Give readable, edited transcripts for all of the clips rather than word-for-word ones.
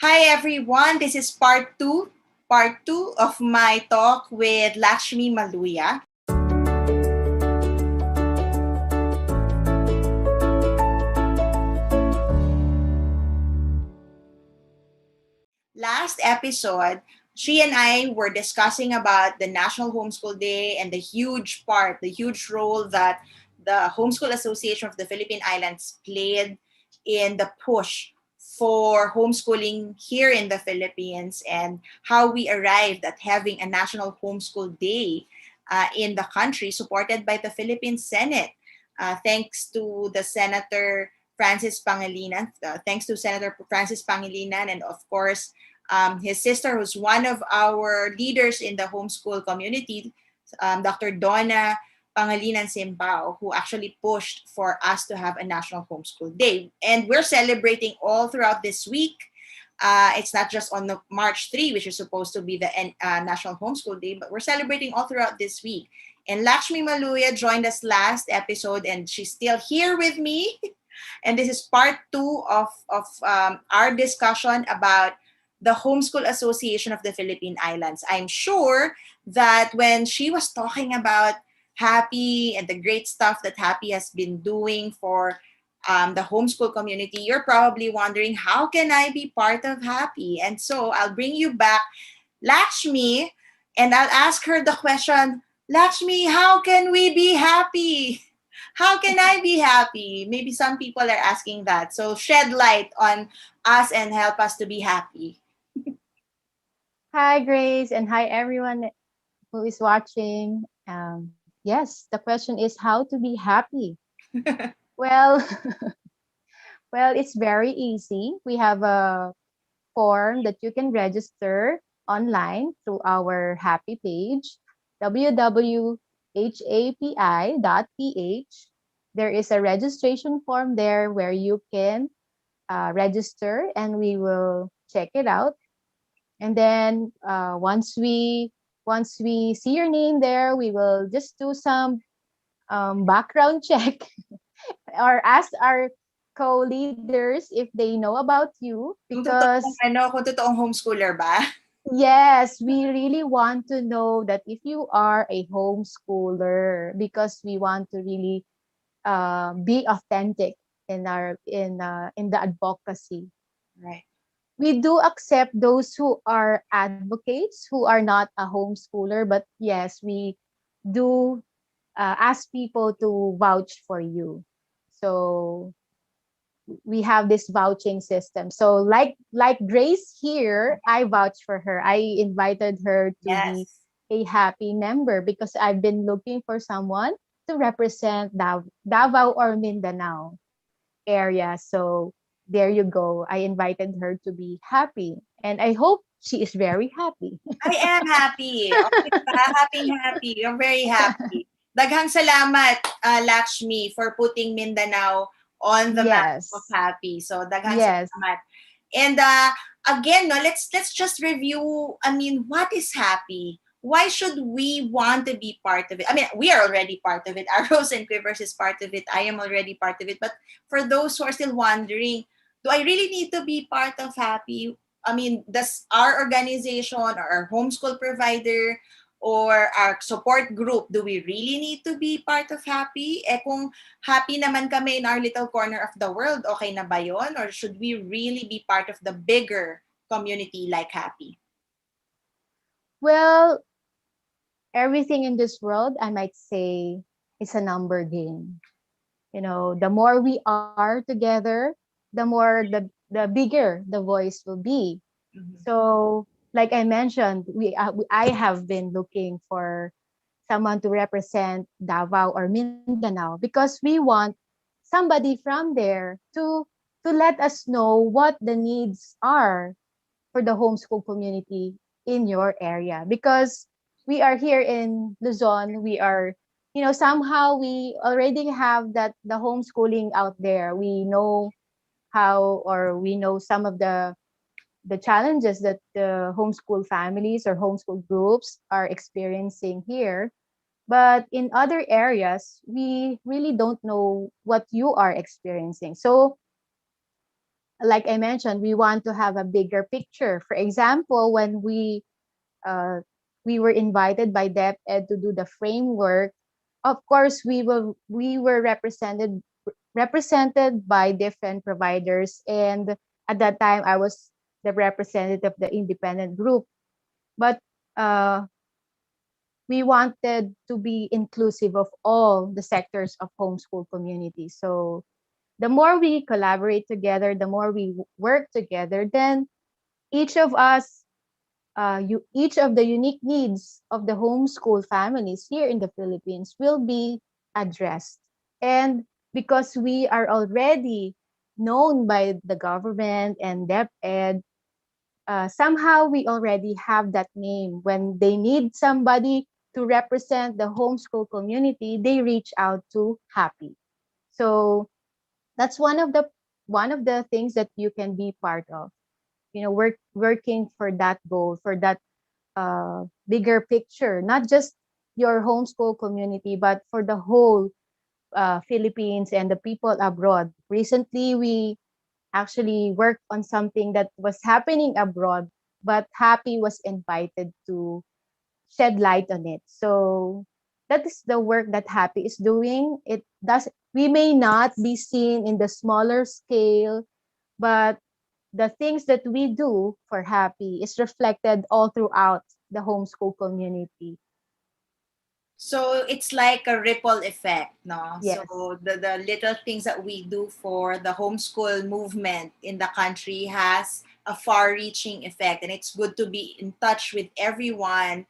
Hi everyone, this is part two of my talk with Laksmi Maluya. Last episode, she and I were discussing about the National Homeschool Day and the huge role that the Homeschool Association of the Philippine Islands played in the push for homeschooling here in the Philippines and how we arrived at having a National Homeschool Day in the country supported by the Philippine Senate. Thanks to the Senator Francis Pangilinan, and of course his sister, who's one of our leaders in the homeschool community, Dr. Donna Pangilinan Simbao, who actually pushed for us to have a National Homeschool Day. And we're celebrating all throughout this week. It's not just on the March 3, which is supposed to be the National Homeschool Day, but we're celebrating all throughout this week. And Laksmi Maluya joined us last episode, and she's still here with me. And this is part two of our discussion about the Homeschool Association of the Philippine Islands. I'm sure that when she was talking about Happy and the great stuff that Happy has been doing for the homeschool community, you're probably wondering, how can I be part of Happy? And so I'll bring you back, Lakshmi, and I'll ask her the question, Lakshmi, how can we be happy? How can I be happy? Maybe some people are asking that. So shed light on us and help us to be happy. Hi, Grace, and hi, everyone who is watching. Yes, the question is how to be happy. Well, well, it's very easy. We have a form that you can register online through our Happy page, www.hapi.ph. There is a registration form there where you can register, and we will check it out. And then once we see your name there, we will just do some background check or ask our co-leaders if they know about you, because Kung totoong homeschooler ba? yes, we really want to know that if you are a homeschooler, because we want to really be authentic in the advocacy. Right. We do accept those who are advocates who are not a homeschooler, but yes, we do ask people to vouch for you. So we have this vouching system. So like Grace here, I vouch for her. I invited her to be Yes. a happy member because I've been looking for someone to represent Davao or Mindanao area. So there you go. I invited her to be happy. And I hope she is very happy. I am happy. Okay ba? Happy. I'm very happy. Daghang salamat, Lakshmi, for putting Mindanao on the map of Yes. happy. So daghang Yes. salamat. And again, no, let's just review. I mean, what is happy? Why should we want to be part of it? I mean, we are already part of it. Arrows and Quivers is part of it. I am already part of it. But for those who are still wondering, do I really need to be part of happy? I mean, does our organization or our homeschool provider or our support group, do we really need to be part of happy? Eh kung happy naman kami in our little corner of the world, okay na ba yun? Or should we really be part of the bigger community like happy? Well, everything in this world, I might say, is a number game. You know, the more we are together, the more the bigger the voice will be. Mhm. So, like I mentioned, I have been looking for someone to represent Davao or Mindanao because we want somebody from there to let us know what the needs are for the homeschool community in your area, because we are here in Luzon. We are, somehow we already have that the homeschooling out there. We know how, or we know some of the challenges that the homeschool families or homeschool groups are experiencing here. But in other areas, we really don't know what you are experiencing. So like I mentioned, we want to have a bigger picture. For example, when uh, we were invited by DepEd to do the framework, of course we were represented by different providers, and at that time I was the representative of the independent group. But uh, we wanted to be inclusive of all the sectors of homeschool community. So the more we collaborate together, the more we work together, then each of us, each of the unique needs of the homeschool families here in the Philippines will be addressed. And because we are already known by the government and DepEd, somehow we already have that name. When they need somebody to represent the homeschool community, they reach out to Happy. So that's one of the things that you can be part of. Working for that goal, for that bigger picture, not just your homeschool community, but for the whole Philippines and the people abroad. Recently, we actually worked on something that was happening abroad, but Happy was invited to shed light on it. So that is the work that Happy is doing. It does. We may not be seen in the smaller scale, but the things that we do for Happy is reflected all throughout the homeschool community. So it's like a ripple effect, no? So Yes. the little things that we do for the homeschool movement in the country has a far-reaching effect, and it's good to be in touch with everyone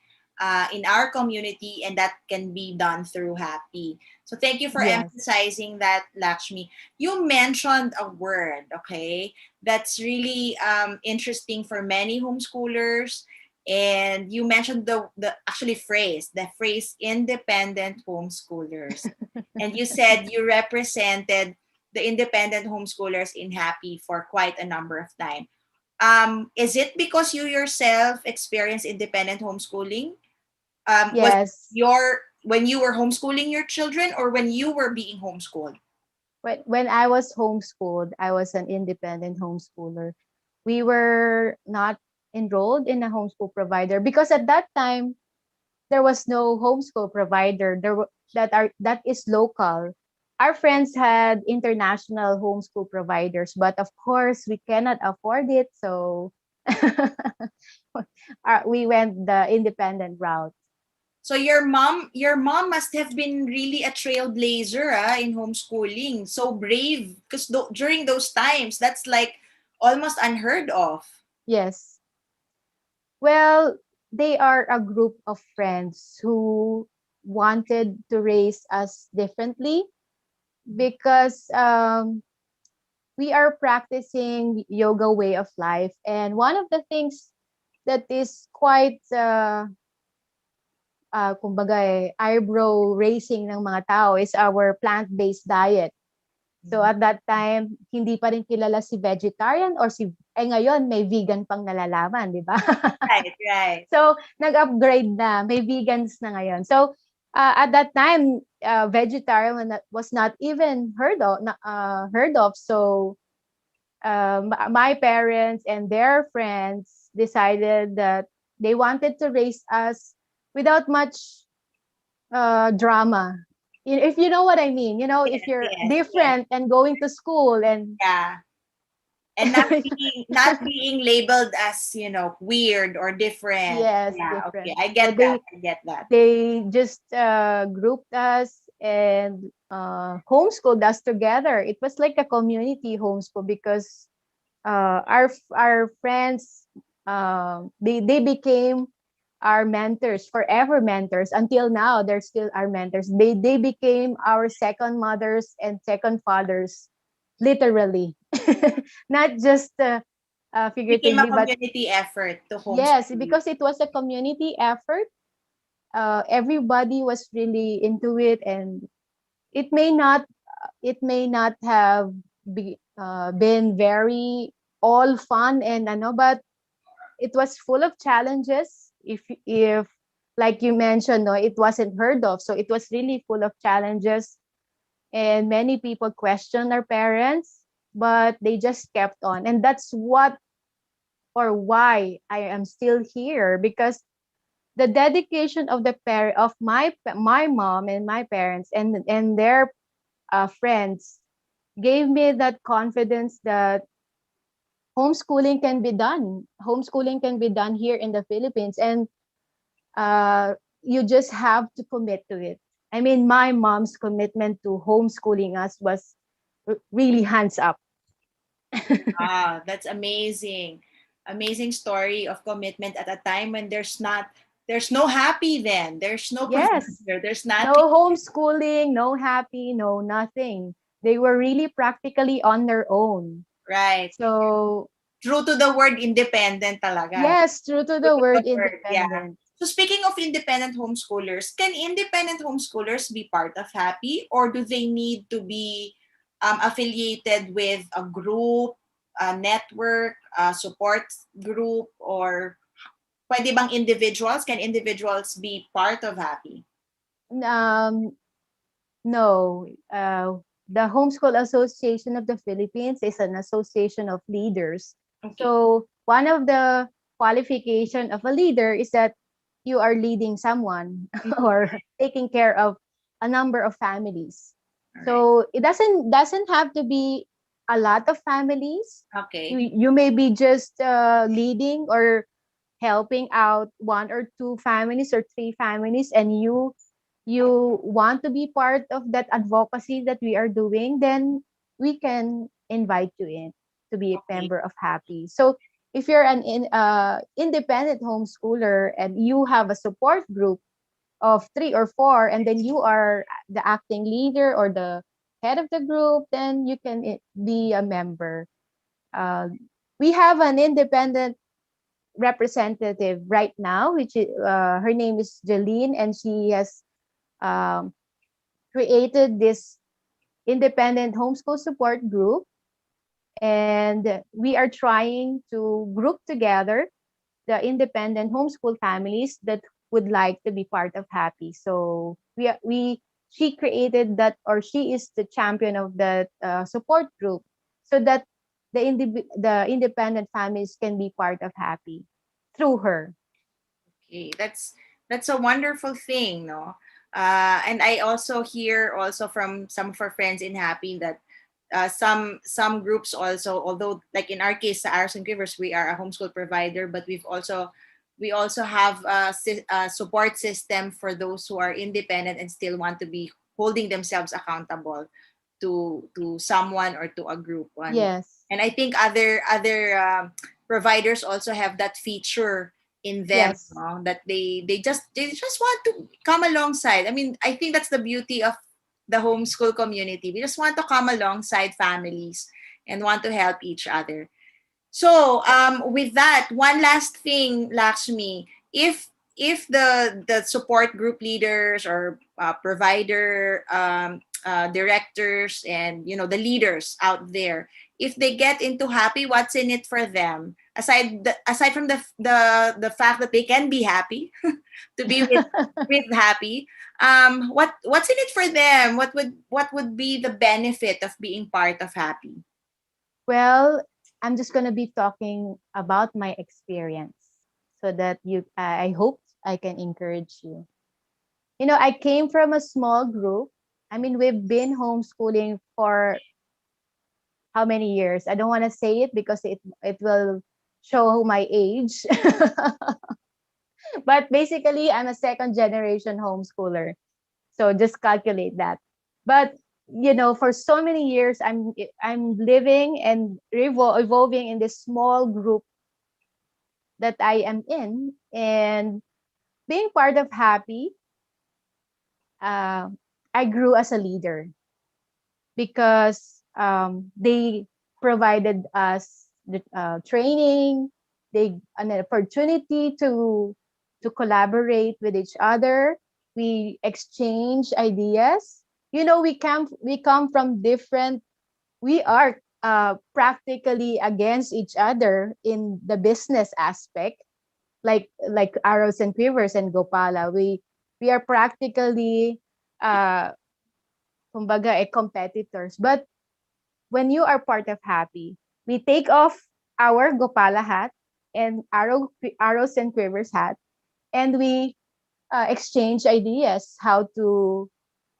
in our community, and that can be done through Happy. So thank you for Yes. emphasizing that, Lakshmi. You mentioned a word, okay, that's really interesting for many homeschoolers, and you mentioned the actually phrase, the phrase independent homeschoolers, and you said you represented the independent homeschoolers in Happy for quite a number of time. Is it because you yourself experienced independent homeschooling? Was it Yes. your when you were homeschooling your children, or when you were being homeschooled? When I was homeschooled, I was an independent homeschooler. We were not enrolled in a homeschool provider because at that time there was no homeschool provider that is local. Our friends had international homeschool providers, but of course we cannot afford it, so we went the independent route. So your mom must have been really a trailblazer in homeschooling. So brave, because during those times, that's like almost unheard of. Yes. Well, they are a group of friends who wanted to raise us differently because we are practicing yoga way of life. And one of the things that is quite, kumbaga eyebrow raising ng mga tao is our plant-based diet. So at that time, hindi pa rin kilala si vegetarian or ngayon may vegan pang nalalaman, di ba? Right, right. So, nag-upgrade na. May vegans na ngayon. So, at that time, vegetarian was not even heard of. So, my parents and their friends decided that they wanted to raise us without much drama. If you know what I mean, if Yes, you're yes, yes. different and going to school and Yeah. And not being labeled as, weird or different. yes, Yeah, okay. different. I So get that. I get that. they just grouped us and homeschooled us together. It was like a community homeschool because our friends, they became our mentors, forever mentors. Until now, they're still our mentors. They became our second mothers and second fathers, literally, not just Became a figuratively, but community effort to yes, homeschool. because it was a community effort. Everybody was really into it, and it may not have been very all fun and but it was full of challenges. If like you mentioned, no, it wasn't heard of, so it was really full of challenges, and many people questioned our parents. but they just kept on. And that's what or why I am still here, because the dedication of the parent of my mom and my parents and their friends gave me that confidence that homeschooling can be done. Homeschooling can be done here in the Philippines, and you just have to commit to it. I mean, my mom's commitment to homeschooling us was really hands up. Ah, that's amazing. Amazing story of commitment at a time when there's no happy then. There's no Yes, provider. There's no nothing. homeschooling, no happy, no nothing. They were really practically on their own. Right. So, True to the word independent talaga. yes, true to True the to the word word. Yeah. independent. So speaking of independent homeschoolers, can independent homeschoolers be part of Happy, or do they need to be affiliated with a group, a network, a support group, or pwede bang individuals? Can individuals be part of Happy? Um, no, the Homeschool Association of the Philippines is an association of leaders. Okay. So one of the qualification of a leader is that you are leading someone Mhm. or taking care of a number of families. All right. So it doesn't have to be a lot of families. You Okay. you may be just leading or helping out one or two families or three families, and you want to be part of that advocacy that we are doing, then we can invite you in to be a Okay. member of Happy. So if you're an independent homeschooler and you have a support group of three or four, and then you are the acting leader or the head of the group, then you can be a member. Uh, we have an independent representative right now, which is, her name is Jeline, and she has um, created this independent homeschool support group. And we are trying to group together the independent homeschool families that would like to be part of Happy. So she created that, or she is the champion of that support group, so that the independent families can be part of Happy through her. Okay, that's a wonderful thing, no? And I also hear also from some of our friends in Happy that some groups also, although like in our case, sa Arrows and Givers, we are a homeschool provider, but we also have a support system for those who are independent and still want to be holding themselves accountable to someone or to a group. Yes. And I think other providers also have that feature in them, Yes. no? That they just want to come alongside. I mean, I think that's the beauty of the homeschool community. We just want to come alongside families and want to help each other. So, with that, one last thing, Lakshmi, if the support group leaders or provider directors and the leaders out there, if they get into Happy, what's in it for them? Aside from the fact that they can be happy to be with Happy, what's in it for them? What would be the benefit of being part of Happy? Well, I'm just going to be talking about my experience so that I hope I can encourage you. You know, I came from a small group. I mean, we've been homeschooling for how many years? I don't want to say it because it will show my age. But basically, I'm a second generation homeschooler. So just calculate that. But for so many years, I'm living and evolving in this small group that I am in, and being part of Happy, uh, I grew as a leader because they provided us the training, they an opportunity to collaborate with each other. We exchange ideas. We come from different. We are practically against each other in the business aspect, like arrows and quivers and Gopala. We are practically uh kumbaga competitors, but when you are part of Happy, we take off our Gopala hat and arrows and quivers hat, and we exchange ideas how to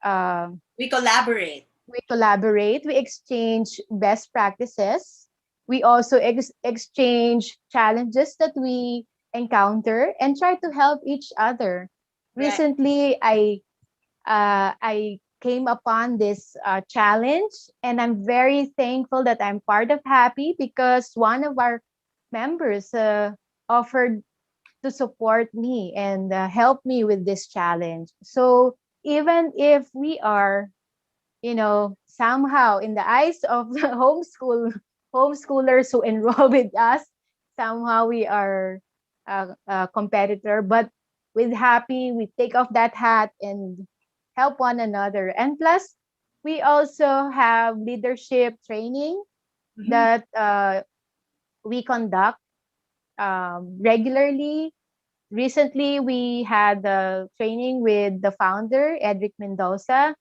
um, We collaborate. we collaborate, we exchange best practices, we also exchange challenges that we encounter and try to help each other. Right. Recently, I came upon this challenge, and I'm very thankful that I'm part of Happy because one of our members offered to support me and help me with this challenge. So even if we are, somehow in the eyes of the homeschoolers who enroll with us, somehow we are a competitor. But with Happy, we take off that hat and help one another. And plus, we also have leadership training Mhm. that we conduct regularly. Recently, we had the training with the founder, Edric Mendoza.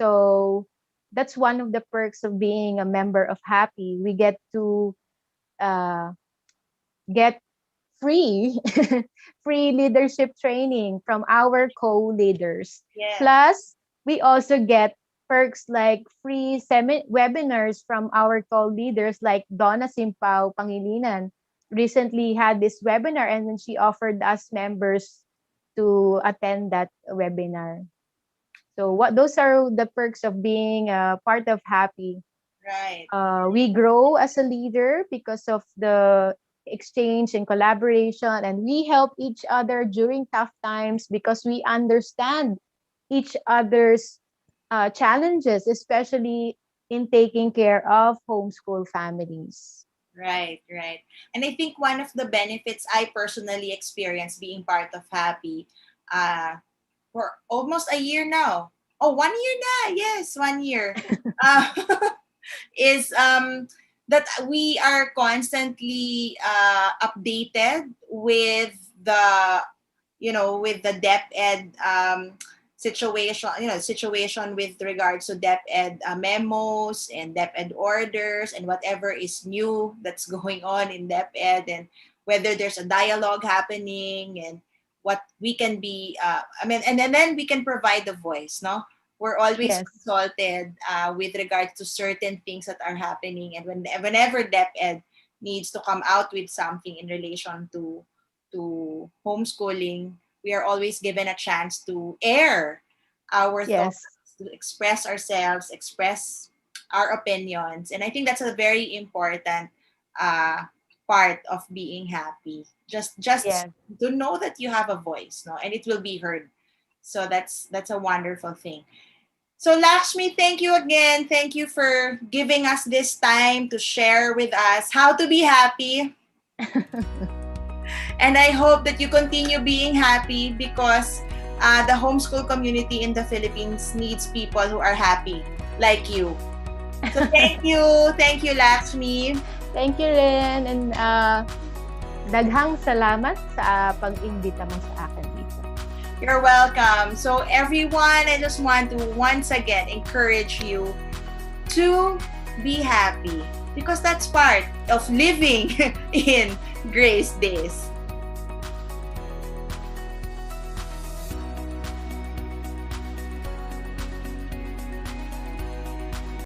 So that's one of the perks of being a member of Happy. We get to uh, get free free leadership training from our co-leaders. Yes. Plus, we also get perks like free webinars from our co-leaders like Donna Simpao Pangilinan recently had this webinar, and then she offered us members to attend that webinar. So what those are the perks of being a part of Happy. Right. We grow as a leader because of the exchange and collaboration, and we help each other during tough times because we understand each other's challenges, especially in taking care of homeschool families. Right, right. And I think one of the benefits I personally experienced being part of Happy, uh, for almost a year now. Oh, 1 year na. Yes, 1 year. Uh, is that we are constantly updated with the with the dep ed situation, situation with regards to dep ed memos and dep ed orders and whatever is new that's going on in dep ed, and whether there's a dialogue happening, and what we can be and then we can provide the voice, no. We're always Yes, consulted with regards to certain things that are happening, and whenever dep ed needs to come out with something in relation to homeschooling, we are always given a chance to air our yes, thoughts, to express ourselves, express our opinions. And I think that's a very important uh, part of being happy. Just yes, to know that you have a voice, no, and it will be heard. So that's a wonderful thing. So Lakshmi, thank you again. Thank you for giving us this time to share with us how to be happy. And I hope that you continue being happy because the homeschool community in the Philippines needs people who are happy like you. So thank you, Lakshmi. Thank you rin, and daghang salamat sa pag-imbita mo sa akin dito. You're welcome. So everyone, I just want to once again encourage you to be happy because that's part of living in Grace Days.